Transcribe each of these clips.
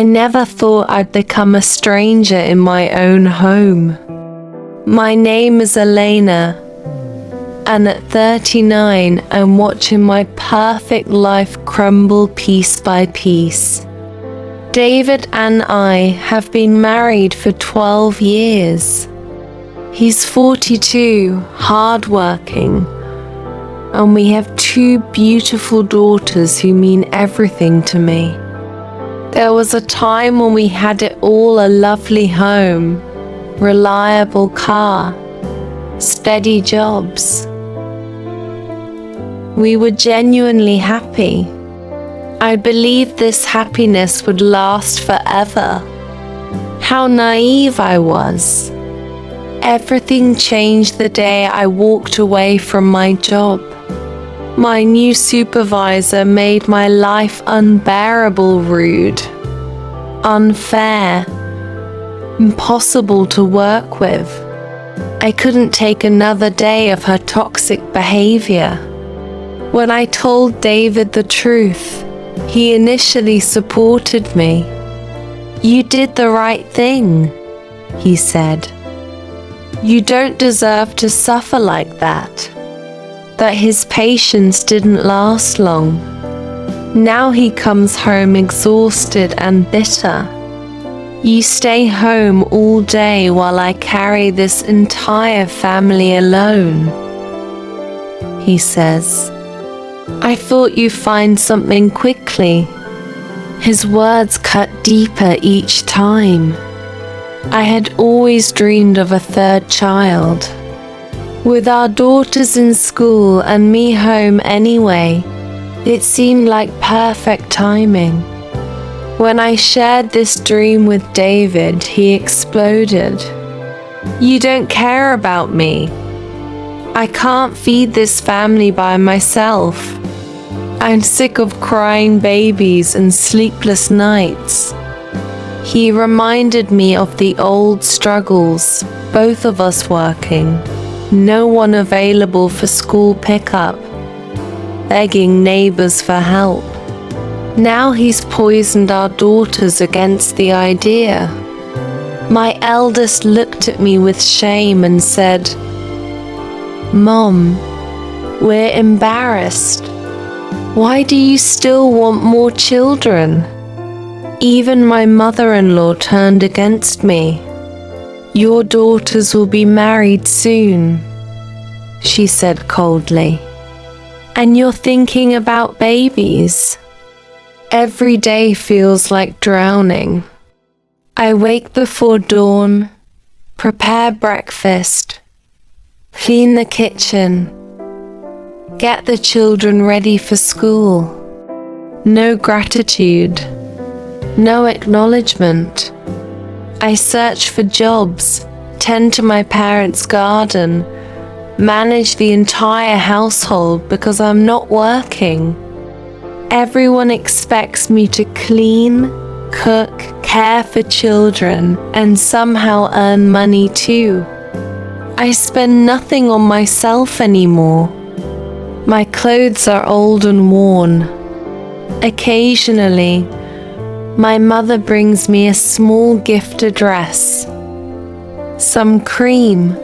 I never thought I'd become a stranger in my own home. My name is Elena, and at 39, I'm watching my perfect life crumble piece by piece. David and I have been married for 12 years. He's 42, hardworking, and we have 2 beautiful daughters who mean everything to me. There was a time when we had it all: a lovely home, reliable car, steady jobs. We were genuinely happy. I believed this happiness would last forever. How naive I was. Everything changed the day I walked away from my job. My new supervisor made my life unbearable, rude, unfair, impossible to work with. I couldn't take another day of her toxic behavior. When I told David the truth, he initially supported me. "You did the right thing," he said. "You don't deserve to suffer like that." But his patience didn't last long. Now he comes home exhausted and bitter. "You stay home all day while I carry this entire family alone," he says. "I thought you'd find something quickly." His words cut deeper each time. I had always dreamed of a 3rd child. With our daughters in school and me home anyway, it seemed like perfect timing. When I shared this dream with David, he exploded. "You don't care about me. I can't feed this family by myself. I'm sick of crying babies and sleepless nights." He reminded me of the old struggles, both of us working, no one available for school pickup, begging neighbors for help. Now he's poisoned our daughters against the idea. My eldest looked at me with shame and said, "Mom, we're embarrassed. Why do you still want more children?" Even my mother-in-law turned against me. "Your daughters will be married soon," she said coldly. "And you're thinking about babies?" Every day feels like drowning. I wake before dawn, prepare breakfast, clean the kitchen, get the children ready for school. No gratitude, no acknowledgement. I search for jobs, tend to my parents' garden, manage the entire household because I'm not working. Everyone expects me to clean, cook, care for children, and somehow earn money too. I spend nothing on myself anymore. My clothes are old and worn. Occasionally, my mother brings me a small gift address, some cream.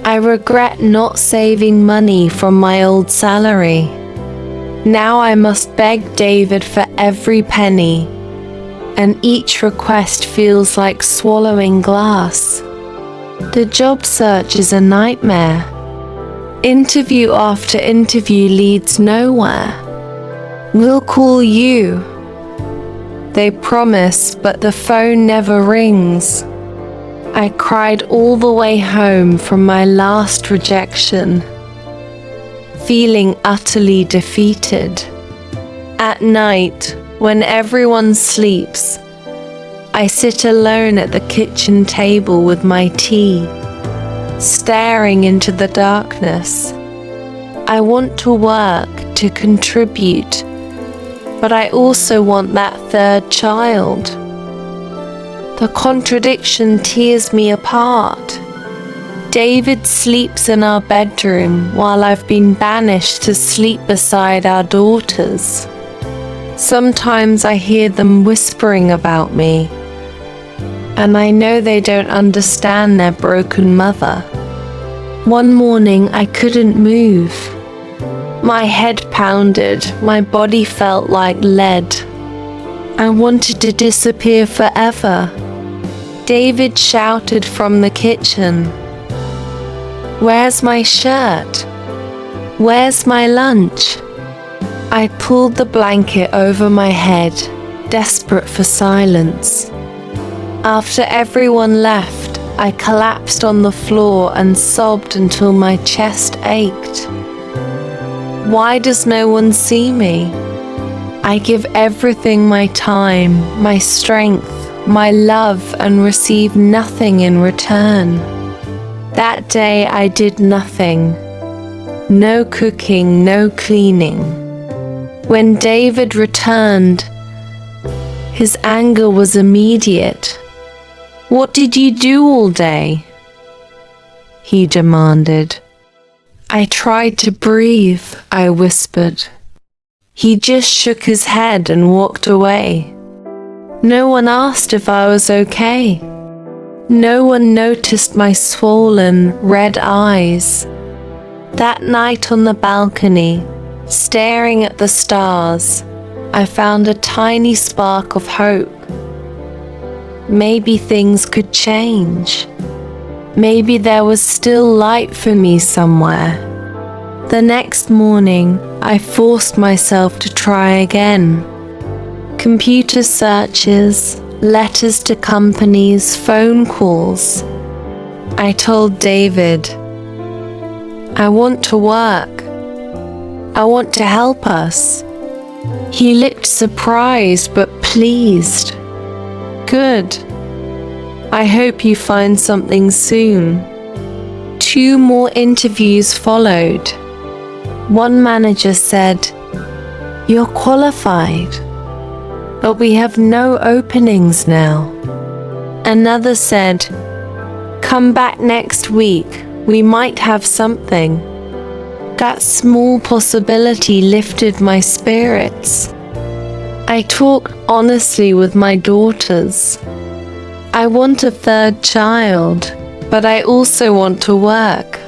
I regret not saving money from my old salary. Now I must beg David for every penny, and each request feels like swallowing glass. The job search is a nightmare. Interview after interview leads nowhere. "We'll call you," they promise, but the phone never rings. I cried all the way home from my last rejection, feeling utterly defeated. At night, when everyone sleeps, I sit alone at the kitchen table with my tea, staring into the darkness. I want to work, to contribute, but I also want that 3rd child. The contradiction tears me apart. David sleeps in our bedroom while I've been banished to sleep beside our daughters. Sometimes I hear them whispering about me, and I know they don't understand their broken mother. One morning I couldn't move. My head pounded, my body felt like lead. I wanted to disappear forever. David shouted from the kitchen, "Where's my shirt? Where's my lunch?" I pulled the blanket over my head, desperate for silence. After everyone left, I collapsed on the floor and sobbed until my chest ached. Why does no one see me? I give everything, my time, my strength, my love, and receive nothing in return. That day I did nothing. No cooking, no cleaning. When David returned, his anger was immediate. "What did you do all day?" he demanded. "I tried to breathe," I whispered. He just shook his head and walked away. No one asked if I was okay. No one noticed my swollen, red eyes. That night on the balcony, staring at the stars, I found a tiny spark of hope. Maybe things could change. Maybe there was still light for me somewhere. The next morning, I forced myself to try again. Computer searches, letters to companies, phone calls. I told David, "I want to work. I want to help us." He looked surprised but pleased. "Good. I hope you find something soon." 2 more interviews followed. One manager said, "You're qualified, but we have no openings now." Another said, "Come back next week, we might have something." That small possibility lifted my spirits. I talked honestly with my daughters. "I want a 3rd child, but I also want to work,"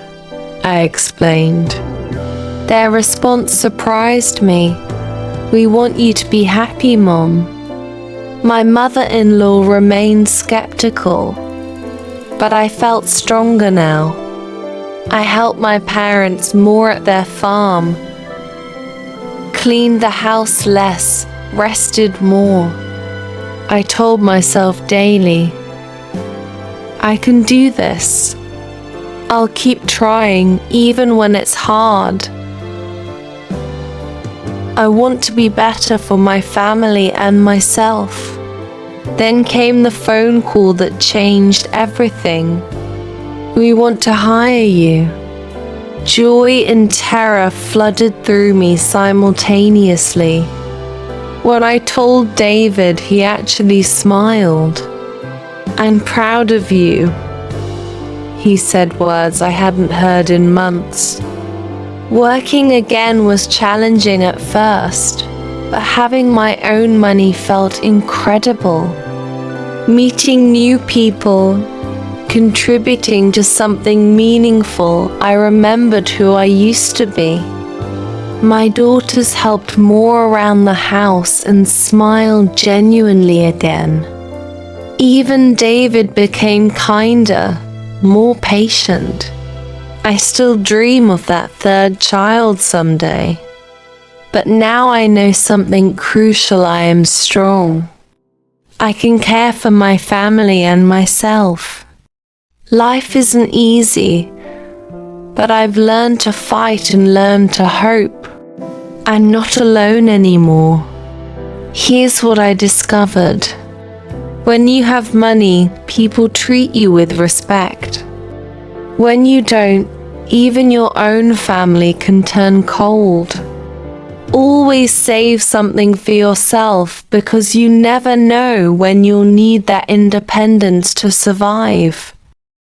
I explained. Their response surprised me. "We want you to be happy, Mom." My mother-in-law remained skeptical, but I felt stronger now. I helped my parents more at their farm, cleaned the house less, rested more. I told myself daily, "I can do this. I'll keep trying even when it's hard. I want to be better for my family and myself." Then came the phone call that changed everything. "We want to hire you." Joy and terror flooded through me simultaneously. When I told David, he actually smiled. "I'm proud of you." He said words I hadn't heard in months. Working again was challenging at first, but having my own money felt incredible. Meeting new people, contributing to something meaningful, I remembered who I used to be. My daughters helped more around the house and smiled genuinely again. Even David became kinder, more patient. I still dream of that 3rd child someday. But now I know something crucial: I am strong. I can care for my family and myself. Life isn't easy, but I've learned to fight and learn to hope. I'm not alone anymore. Here's what I discovered. When you have money, people treat you with respect. When you don't, even your own family can turn cold. Always save something for yourself, because you never know when you'll need that independence to survive.